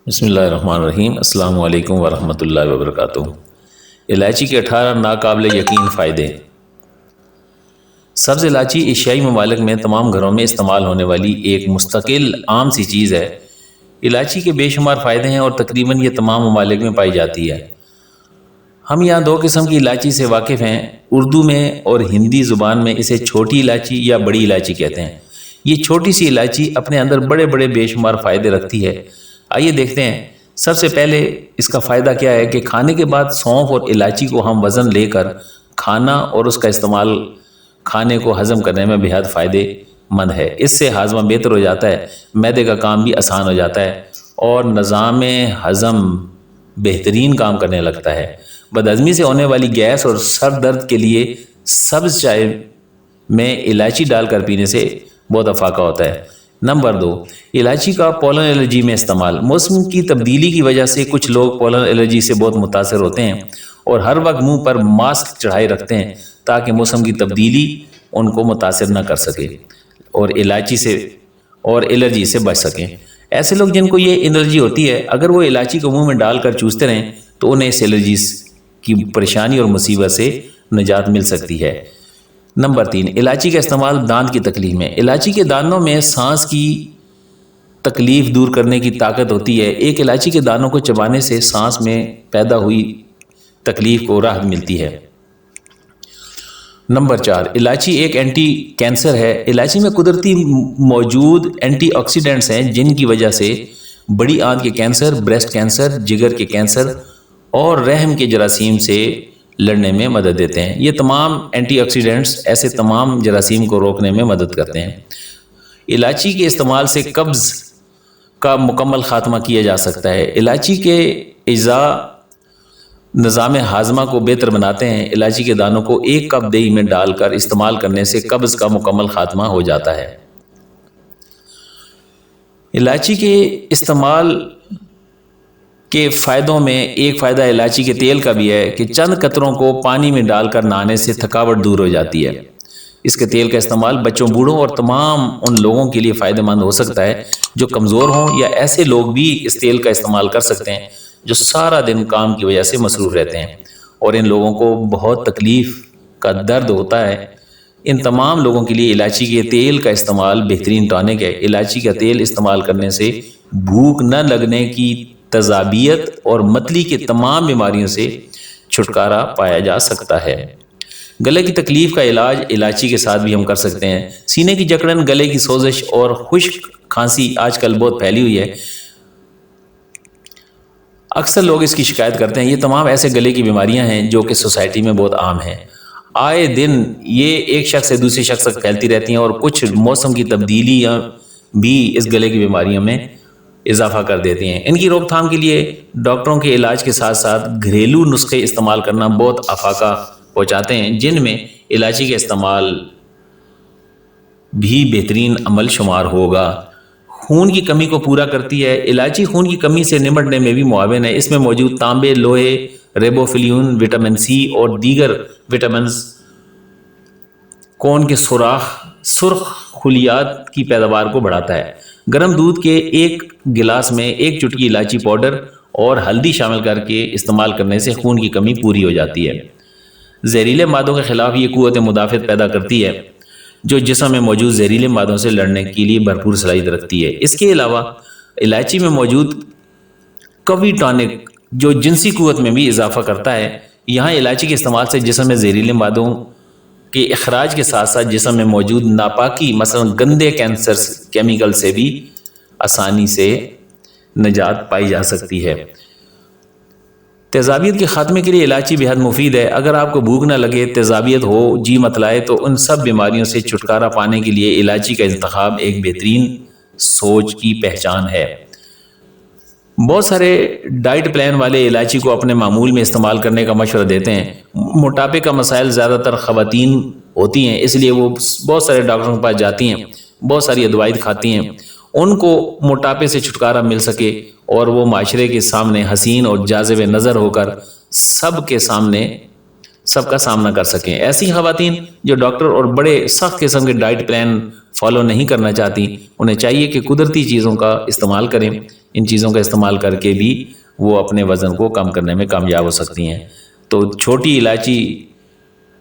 بسم اللہ الرحمن الرحیم۔ السلام علیکم ورحمۃ اللہ وبرکاتہ۔ الائچی کے 18 ناقابل یقین فائدے۔ سبز الائچی ایشیائی ممالک میں تمام گھروں میں استعمال ہونے والی ایک مستقل عام سی چیز ہے۔ الائچی کے بے شمار فائدے ہیں اور تقریباً یہ تمام ممالک میں پائی جاتی ہے۔ ہم یہاں دو قسم کی الائچی سے واقف ہیں۔ اردو میں اور ہندی زبان میں اسے چھوٹی الائچی یا بڑی الائچی کہتے ہیں۔ یہ چھوٹی سی الائچی اپنے اندر بڑے بڑے بے شمار فائدے رکھتی ہے۔ آئیے دیکھتے ہیں۔ سب سے پہلے اس کا فائدہ کیا ہے کہ کھانے کے بعد سونف اور الائچی کو ہم وزن لے کر کھانا اور اس کا استعمال کھانے کو ہضم کرنے میں بہت فائدے مند ہے۔ اس سے ہاضمہ بہتر ہو جاتا ہے، معدے کا کام بھی آسان ہو جاتا ہے اور نظام ہضم بہترین کام کرنے لگتا ہے۔ بدہضمی سے ہونے والی گیس اور سر درد کے لیے سبز چائے میں الائچی ڈال کر پینے سے بہت افاقہ ہوتا ہے۔ نمبر 2، الائچی کا پولن الرجی میں استعمال۔ موسم کی تبدیلی کی وجہ سے کچھ لوگ پولن الرجی سے بہت متاثر ہوتے ہیں اور ہر وقت منہ پر ماسک چڑھائے رکھتے ہیں تاکہ موسم کی تبدیلی ان کو متاثر نہ کر سکے اور الرجی سے بچ سکیں۔ ایسے لوگ جن کو یہ الرجی ہوتی ہے، اگر وہ الائچی کو منہ میں ڈال کر چوستے رہیں تو انہیں اس الرجی کی پریشانی اور مصیبت سے نجات مل سکتی ہے۔ نمبر 3، الائچی کا استعمال دانت کی تکلیف میں۔ الائچی کے دانوں میں سانس کی تکلیف دور کرنے کی طاقت ہوتی ہے۔ ایک الائچی کے دانوں کو چبانے سے سانس میں پیدا ہوئی تکلیف کو راحت ملتی ہے۔ نمبر 4، الائچی ایک اینٹی کینسر ہے۔ الائچی میں قدرتی موجود اینٹی آکسیڈنٹس ہیں جن کی وجہ سے بڑی آنت کے کینسر، بریسٹ کینسر، جگر کے کینسر اور رحم کے جراثیم سے لڑنے میں مدد دیتے ہیں۔ یہ تمام اینٹی آکسیڈنٹس ایسے تمام جراثیم کو روکنے میں مدد کرتے ہیں۔ الائچی کے استعمال سے قبض کا مکمل خاتمہ کیا جا سکتا ہے۔ الائچی کے اجزاء نظام ہاضمہ کو بہتر بناتے ہیں۔ الائچی کے دانوں کو 1 کپ دہی میں ڈال کر استعمال کرنے سے قبض کا مکمل خاتمہ ہو جاتا ہے۔ الائچی کے استعمال کے فائدوں میں ایک فائدہ الائچی کے تیل کا بھی ہے کہ چند قطروں کو پانی میں ڈال کر نہانے سے تھکاوٹ دور ہو جاتی ہے۔ اس کے تیل کا استعمال بچوں، بوڑھوں اور تمام ان لوگوں کے لیے فائدہ مند ہو سکتا ہے جو کمزور ہوں، یا ایسے لوگ بھی اس تیل کا استعمال کر سکتے ہیں جو سارا دن کام کی وجہ سے مصروف رہتے ہیں اور ان لوگوں کو بہت تکلیف کا درد ہوتا ہے۔ ان تمام لوگوں کے لیے الائچی کے تیل کا استعمال بہترین ٹانک ہے۔ الائچی کا تیل استعمال کرنے سے بھوک نہ لگنے کی تذابیت اور متلی کے تمام بیماریوں سے چھٹکارا پایا جا سکتا ہے۔ گلے کی تکلیف کا علاج الائچی کے ساتھ بھی ہم کر سکتے ہیں۔ سینے کی جکڑن، گلے کی سوزش اور خشک کھانسی آج کل بہت پھیلی ہوئی ہے۔ اکثر لوگ اس کی شکایت کرتے ہیں۔ یہ تمام ایسے گلے کی بیماریاں ہیں جو کہ سوسائٹی میں بہت عام ہیں۔ آئے دن یہ ایک شخص سے دوسرے شخص تک پھیلتی رہتی ہیں اور کچھ موسم کی تبدیلیاں بھی اس گلے کی بیماریوں میں اضافہ کر دیتی ہیں۔ ان کی روک تھام کے لیے ڈاکٹروں کے علاج کے ساتھ ساتھ گھریلو نسخے استعمال کرنا بہت افاقہ پہنچاتے ہیں، جن میں الائچی کا استعمال بھی بہترین عمل شمار ہوگا۔ خون کی کمی کو پورا کرتی ہے۔ الائچی خون کی کمی سے نمٹنے میں بھی معاون ہے۔ اس میں موجود تانبے، لوہے، ریبوفلین، وٹامن سی اور دیگر وٹامنز خون کے سرخ خلیات کی پیداوار کو بڑھاتا ہے۔ گرم دودھ کے 1 گلاس میں 1 چٹکی الائچی پاؤڈر اور ہلدی شامل کر کے استعمال کرنے سے خون کی کمی پوری ہو جاتی ہے۔ زہریلے مادوں کے خلاف یہ قوت مدافعت پیدا کرتی ہے جو جسم میں موجود زہریلے مادوں سے لڑنے کے لیے بھرپور صلاحیت رکھتی ہے۔ اس کے علاوہ الائچی میں موجود قوی ٹانک جو جنسی قوت میں بھی اضافہ کرتا ہے۔ یہاں الائچی کے استعمال سے جسم میں زہریلے مادوں کے اخراج کے ساتھ ساتھ جسم میں موجود ناپاکی، مثلا گندے کیمیکل سے بھی آسانی سے نجات پائی جا سکتی ہے۔ تیزابیت کے خاتمے کے لیے الائچی بہت مفید ہے۔ اگر آپ کو بھوک نہ لگے، تیزابیت ہو، جی متلائے، تو ان سب بیماریوں سے چھٹکارا پانے کے لیے الائچی کا انتخاب ایک بہترین سوچ کی پہچان ہے۔ بہت سارے ڈائٹ پلان والے الائچی کو اپنے معمول میں استعمال کرنے کا مشورہ دیتے ہیں۔ موٹاپے کا مسائل زیادہ تر خواتین ہوتی ہیں، اس لیے وہ بہت سارے ڈاکٹروں کے پاس جاتی ہیں، بہت ساری ادوائیں کھاتی ہیں۔ ان کو موٹاپے سے چھٹکارا مل سکے اور وہ معاشرے کے سامنے حسین اور جاذب نظر ہو کر سب کا سامنا کر سکیں۔ ایسی خواتین جو ڈاکٹر اور بڑے سخت قسم کے ڈائٹ پلان فالو نہیں کرنا چاہتی، انہیں چاہیے کہ قدرتی چیزوں کا استعمال کریں ان چیزوں کا استعمال کر کے بھی وہ اپنے وزن کو کم کرنے میں کامیاب ہو سکتی ہیں۔ تو چھوٹی الائچی،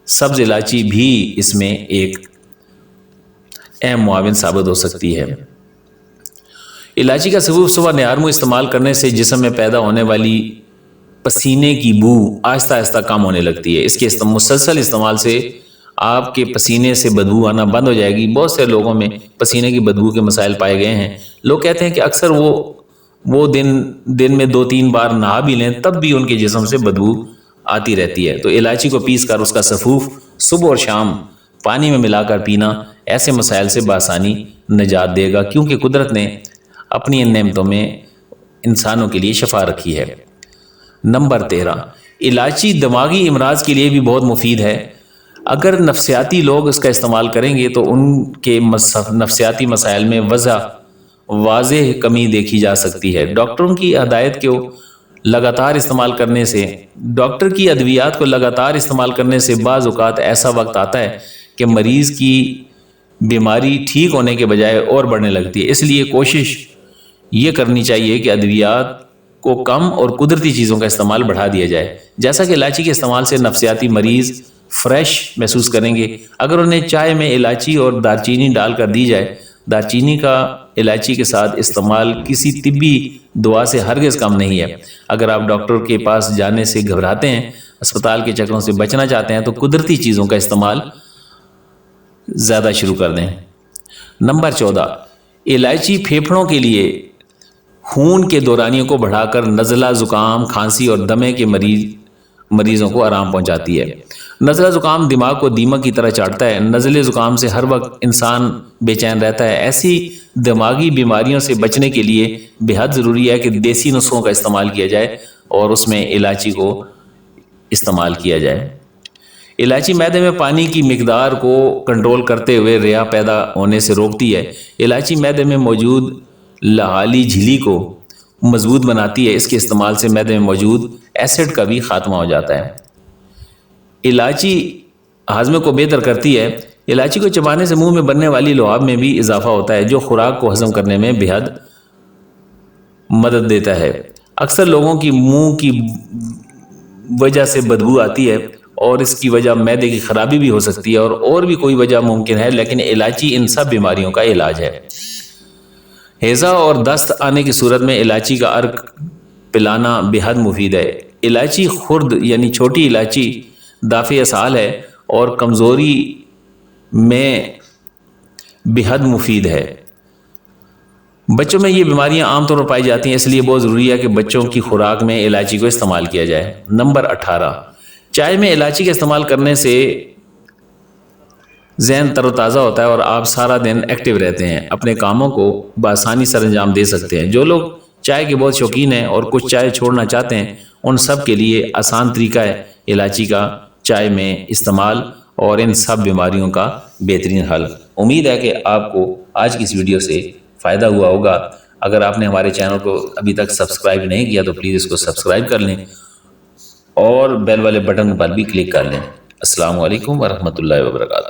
سبز الائچی بھی اس میں ایک اہم معاون ثابت ہو سکتی ہے۔ الائچی کا صبح نہار منہ استعمال کرنے سے جسم میں پیدا ہونے والی پسینے کی بو آہستہ آہستہ کم ہونے لگتی ہے۔ اس کے مسلسل استعمال سے آپ کے پسینے سے بدبو آنا بند ہو جائے گی۔ بہت سے لوگوں میں پسینے کی بدبو کے مسائل پائے گئے ہیں۔ لوگ کہتے ہیں کہ اکثر وہ دن میں 2-3 بار نہا بھی لیں تب بھی ان کے جسم سے بدبو آتی رہتی ہے۔ تو الائچی کو پیس کر اس کا سفوف صبح اور شام پانی میں ملا کر پینا ایسے مسائل سے بآسانی نجات دے گا، کیونکہ قدرت نے اپنی ان نعمتوں میں انسانوں کے لیے شفا رکھی ہے۔ نمبر 13، الائچی دماغی امراض کے لیے بھی بہت مفید ہے۔ اگر نفسیاتی لوگ اس کا استعمال کریں گے تو ان کے نفسیاتی مسائل میں واضح کمی دیکھی جا سکتی ہے۔ ڈاکٹروں کی ہدایت کو لگاتار استعمال کرنے سے، ڈاکٹر کی ادویات کو لگاتار استعمال کرنے سے بعض اوقات ایسا وقت آتا ہے کہ مریض کی بیماری ٹھیک ہونے کے بجائے اور بڑھنے لگتی ہے۔ اس لیے کوشش یہ کرنی چاہیے کہ ادویات کو کم اور قدرتی چیزوں کا استعمال بڑھا دیا جائے۔ جیسا کہ الائچی کے استعمال سے نفسیاتی مریض فریش محسوس کریں گے۔ اگر انہیں چائے میں الائچی اور دارچینی ڈال کر دی جائے، دارچینی کا الائچی کے ساتھ استعمال کسی طبی دوا سے ہرگز کم نہیں ہے۔ اگر آپ ڈاکٹر کے پاس جانے سے گھبراتے ہیں، اسپتال کے چکروں سے بچنا چاہتے ہیں، تو قدرتی چیزوں کا استعمال زیادہ شروع کر دیں۔ نمبر 14، الائچی پھیپھڑوں کے لیے خون کے دورانیوں کو بڑھا کر نزلہ، زکام، کھانسی اور دمے کے مریضوں کو آرام پہنچاتی ہے۔ نزلہ زکام دماغ کو دیمک کی طرح چاٹتا ہے۔ نزلے زکام سے ہر وقت انسان بے چین رہتا ہے۔ ایسی دماغی بیماریوں سے بچنے کے لیے بے حد ضروری ہے کہ دیسی نسخوں کا استعمال کیا جائے اور اس میں الائچی کو استعمال کیا جائے۔ الائچی معدے میں پانی کی مقدار کو کنٹرول کرتے ہوئے ریا پیدا ہونے سے روکتی ہے۔ الائچی معدے میں موجود لاحالی جھلی کو مضبوط بناتی ہے۔ اس کے استعمال سے معدے میں موجود ایسڈ کا بھی خاتمہ ہو جاتا ہے۔ الائچی ہاضمے کو بہتر کرتی ہے۔ الائچی کو چبانے سے منہ میں بننے والی لعاب میں بھی اضافہ ہوتا ہے، جو خوراک کو ہضم کرنے میں بے حد مدد دیتا ہے۔ اکثر لوگوں کی منہ کی وجہ سے بدبو آتی ہے اور اس کی وجہ معدے کی خرابی بھی ہو سکتی ہے اور بھی کوئی وجہ ممکن ہے، لیکن الائچی ان سب بیماریوں کا علاج ہے۔ ہیضہ اور دست آنے کی صورت میں الائچی کا عرق پلانا بے حد مفید ہے۔ الائچی خرد یعنی چھوٹی الائچی دافع اسہال ہے اور کمزوری میں بے حد مفید ہے۔ بچوں میں یہ بیماریاں عام طور پر پائی جاتی ہیں، اس لیے بہت ضروری ہے کہ بچوں کی خوراک میں الائچی کو استعمال کیا جائے۔ نمبر 18، چائے میں الائچی کا استعمال کرنے سے ذہن تر و تازہ ہوتا ہے اور آپ سارا دن ایکٹیو رہتے ہیں، اپنے کاموں کو بآسانی سر انجام دے سکتے ہیں۔ جو لوگ چائے کے بہت شوقین ہیں اور کچھ چائے چھوڑنا چاہتے ہیں، ان سب کے لیے آسان طریقہ ہے الائچی کا چائے میں استعمال اور ان سب بیماریوں کا بہترین حل۔ امید ہے کہ آپ کو آج کی اس ویڈیو سے فائدہ ہوا ہوگا۔ اگر آپ نے ہمارے چینل کو ابھی تک سبسکرائب نہیں کیا تو پلیز اس کو سبسکرائب کر لیں اور بیل والے بٹن پر بھی کلک کر لیں۔ السلام علیکم ورحمۃ اللہ وبرکاتہ۔